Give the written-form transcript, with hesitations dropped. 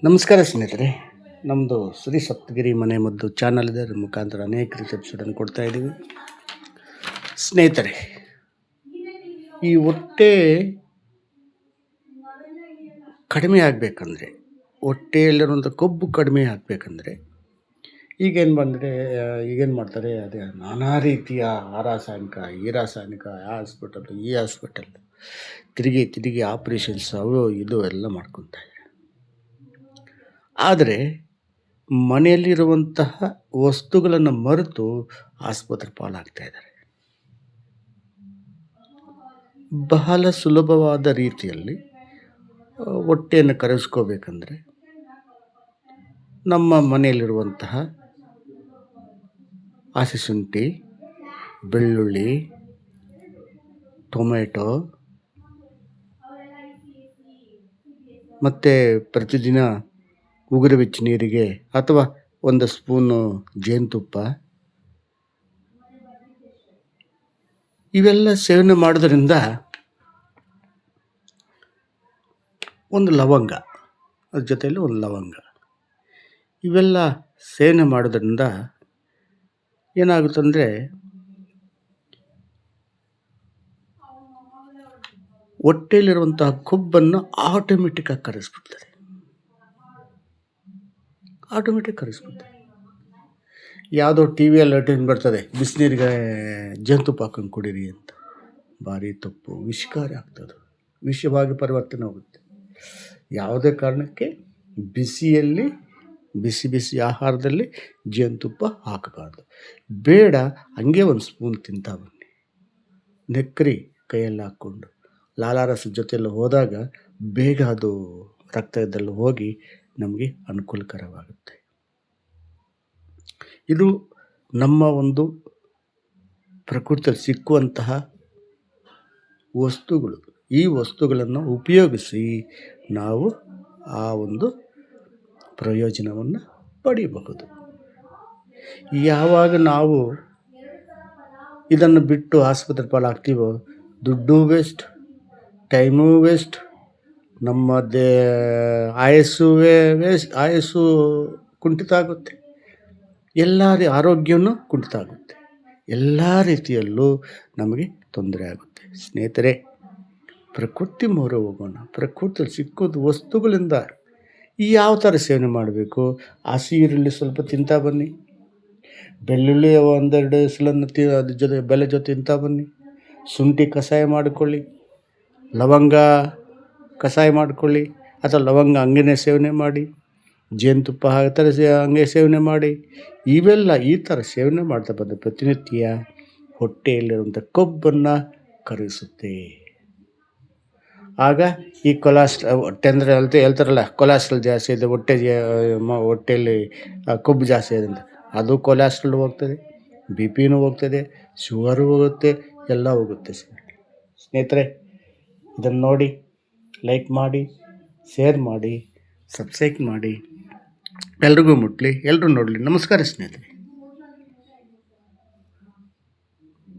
ನಮಸ್ಕಾರ ಸ್ನೇಹಿತರೆ. ನಮ್ಮದು ಶ್ರೀ ಸಪ್ತಗಿರಿ ಮನೆ ಮದ್ದು ಚಾನಲ್ ಇದೆ. ಅದ್ರ ಮುಖಾಂತರ ಅನೇಕ ರೀತಿ ಎಪಿಸೋಡನ್ನು ಕೊಡ್ತಾ ಇದ್ದೀವಿ. ಸ್ನೇಹಿತರೆ, ಈ ಹೊಟ್ಟೆ ಕಡಿಮೆ ಆಗಬೇಕಂದ್ರೆ, ಹೊಟ್ಟೆಯಲ್ಲಿರುವಂಥ ಕೊಬ್ಬು ಕಡಿಮೆ ಆಗಬೇಕಂದ್ರೆ ಈಗೇನು ಮಾಡ್ತಾರೆ, ಅದೇ ನಾನಾ ರೀತಿಯ ಆ ರಾಸಾಯನಿಕ, ಈ ರಾಸಾಯನಿಕ, ಆ ಹಾಸ್ಪಿಟಲ್, ಈ ಹಾಸ್ಪಿಟಲ್, ತಿರುಗಿ ಆಪ್ರೇಷನ್ಸ್ ಅವು ಇದು ಎಲ್ಲ ಮಾಡ್ಕೊತಾರೆ. ಆದರೆ ಮನೆಯಲ್ಲಿರುವಂತಹ ವಸ್ತುಗಳನ್ನು ಮರೆತು ಆಸ್ಪತ್ರೆ ಪಾಲಾಗ್ತಾ ಇದ್ದಾರೆ. ಬಹಳ ಸುಲಭವಾದ ರೀತಿಯಲ್ಲಿ ಹೊಟ್ಟೆಯನ್ನು ಕರಗಿಸ್ಕೋಬೇಕಂದ್ರೆ ನಮ್ಮ ಮನೆಯಲ್ಲಿರುವಂತಹ ಹಸಿಶುಂಠಿ, ಬೆಳ್ಳುಳ್ಳಿ, ಟೊಮೆಟೊ ಮತ್ತು ಪ್ರತಿದಿನ ಉಗುರು ಬೆಚ್ಚ ನೀರಿಗೆ ಅಥವಾ ಒಂದು ಸ್ಪೂನು ಜೇನುತುಪ್ಪ ಇವೆಲ್ಲ ಸೇವನೆ ಮಾಡೋದ್ರಿಂದ, ಒಂದು ಲವಂಗ, ಅದ್ರ ಜೊತೆಯಲ್ಲಿ ಒಂದು ಲವಂಗ, ಇವೆಲ್ಲ ಸೇವನೆ ಮಾಡೋದ್ರಿಂದ ಏನಾಗುತ್ತಂದರೆ ಹೊಟ್ಟೆಯಲ್ಲಿರುವಂತಹ ಕೊಬ್ಬನ್ನು ಆಟೋಮೆಟಿಕ್ಕಾಗಿ ಕರಗಿಸ್ಬಿಡ್ತದೆ. ಯಾವುದೋ ಟಿ ವಿಯಲ್ಲಿ ಅಟೆಂಡ್ ಬರ್ತದೆ, ಬಿಸಿನೀರಿಗೆ ಜೇನುತುಪ್ಪ ಹಾಕೊಂಡು ಕುಡೀರಿ ಅಂತ. ಭಾರಿ ತಪ್ಪು, ವಿಷಕಾರಿ ಆಗ್ತದೆ, ವಿಷವಾಗಿ ಪರಿವರ್ತನೆ ಹೋಗುತ್ತೆ. ಯಾವುದೇ ಕಾರಣಕ್ಕೆ ಬಿಸಿಯಲ್ಲಿ ಬಿಸಿ ಆಹಾರದಲ್ಲಿ ಜೇನುತುಪ್ಪ ಹಾಕಬಾರ್ದು. ಬೇಡ, ಹಂಗೆ ಒಂದು ಸ್ಪೂನ್ ತಿಂತಾ ಬನ್ನಿ, ನೆಕ್ಕರಿ ಕೈಯಲ್ಲಿ ಹಾಕ್ಕೊಂಡು. ಲಾಲಾರಸ ಜೊತೆಯಲ್ಲಿ ಹೋದಾಗ ಬೇಗ ಅದು ರಕ್ತದಲ್ಲಿ ಹೋಗಿ ನಮಗೆ ಅನುಕೂಲಕರವಾಗುತ್ತೆ. ಇದು ನಮ್ಮ ಒಂದು ಪ್ರಕೃತಿಯಲ್ಲಿ ಸಿಕ್ಕುವಂತಹ ವಸ್ತುಗಳು. ಈ ವಸ್ತುಗಳನ್ನು ಉಪಯೋಗಿಸಿ ನಾವು ಆ ಒಂದು ಪ್ರಯೋಜನವನ್ನು ಪಡೆಯಬಹುದು. ಯಾವಾಗ ನಾವು ಇದನ್ನು ಬಿಟ್ಟು ಆಸ್ಪತ್ರೆ ಪಾಲಾಗ್ತೀವೋ, ದುಡ್ಡು ವೇಸ್ಟ್, ಟೈಮು ವೇಸ್ಟ್, ನಮ್ಮ ಆಯಸ್ಸು ಕುಂಠಿತ ಆಗುತ್ತೆ, ಎಲ್ಲ ಆರೋಗ್ಯವೂ ಕುಂಠಿತ ಆಗುತ್ತೆ, ಎಲ್ಲ ರೀತಿಯಲ್ಲೂ ನಮಗೆ ತೊಂದರೆ ಆಗುತ್ತೆ. ಸ್ನೇಹಿತರೆ, ಪ್ರಕೃತಿ ಮೊರೆ ಹೋಗೋಣ. ಪ್ರಕೃತಿಯಲ್ಲಿ ಸಿಕ್ಕೋದು ವಸ್ತುಗಳಿಂದ ಯಾವ ಥರ ಸೇವನೆ ಮಾಡಬೇಕು. ಹಸಿ ಈರುಳ್ಳಿ ಸ್ವಲ್ಪ ತಿಂತಾ ಬನ್ನಿ, ಬೆಳ್ಳುಳ್ಳಿ ಒಂದೆರಡು ಎಸಲನ್ನು ಅದ್ರ ಜೊತೆ ಬೆಲೆ ಜೊತೆ ತಿಂತಾ ಬನ್ನಿ, ಶುಂಠಿ ಕಷಾಯ ಮಾಡಿಕೊಳ್ಳಿ, ಲವಂಗ ಕಷಾಯ ಮಾಡಿಕೊಳ್ಳಿ, ಅಥವಾ ಲವಂಗ ಹಂಗೇ ಸೇವನೆ ಮಾಡಿ, ಜೇನುತುಪ್ಪ ಆ ಥರ ಹಂಗೆ ಸೇವನೆ ಮಾಡಿ. ಇವೆಲ್ಲ ಈ ಥರ ಸೇವನೆ ಮಾಡ್ತಾ ಬಂದ ಪ್ರತಿನಿತ್ಯ ಹೊಟ್ಟೆಯಲ್ಲಿರುವಂಥ ಕೊಬ್ಬನ್ನು ಕರಗಿಸುತ್ತೆ. ಆಗ ಈ ಹೊಟ್ಟೆ ಅಂದರೆ ಹೇಳ್ತಾರಲ್ಲ, ಕೊಲೆಸ್ಟ್ರಾಲ್ ಜಾಸ್ತಿ ಇದೆ, ಹೊಟ್ಟೆಯಲ್ಲಿ ಕೊಬ್ಬು ಜಾಸ್ತಿ ಇದೆ ಅಂತ, ಅದು ಕೊಲೆಸ್ಟ್ರಾಲ್ ಹೋಗ್ತದೆ, ಬಿ ಪಿನೂ ಹೋಗ್ತದೆ, ಶುಗರು ಹೋಗುತ್ತೆ, ಎಲ್ಲ ಹೋಗುತ್ತೆ. ಸ್ನೇಹಿತರೆ, ಇದನ್ನು ನೋಡಿ, ಲೈಕ್ ಮಾಡಿ, ಶೇರ್ ಮಾಡಿ, ಸಬ್ಸ್ಕ್ರೈಬ್ ಮಾಡಿ, ಎಲ್ರಿಗೂ ಮುಟ್ಲಿ, ಎಲ್ಲರೂ ನೋಡಲಿ. ನಮಸ್ಕಾರ ಸ್ನೇಹಿತರೆ.